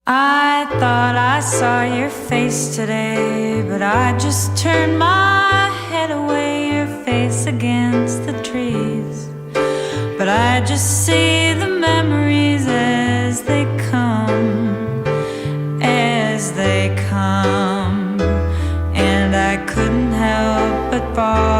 I thought I saw your face today, but I just turned my head away, your face against the trees. But I just see the memories as they come, as they come. And I couldn't help but fall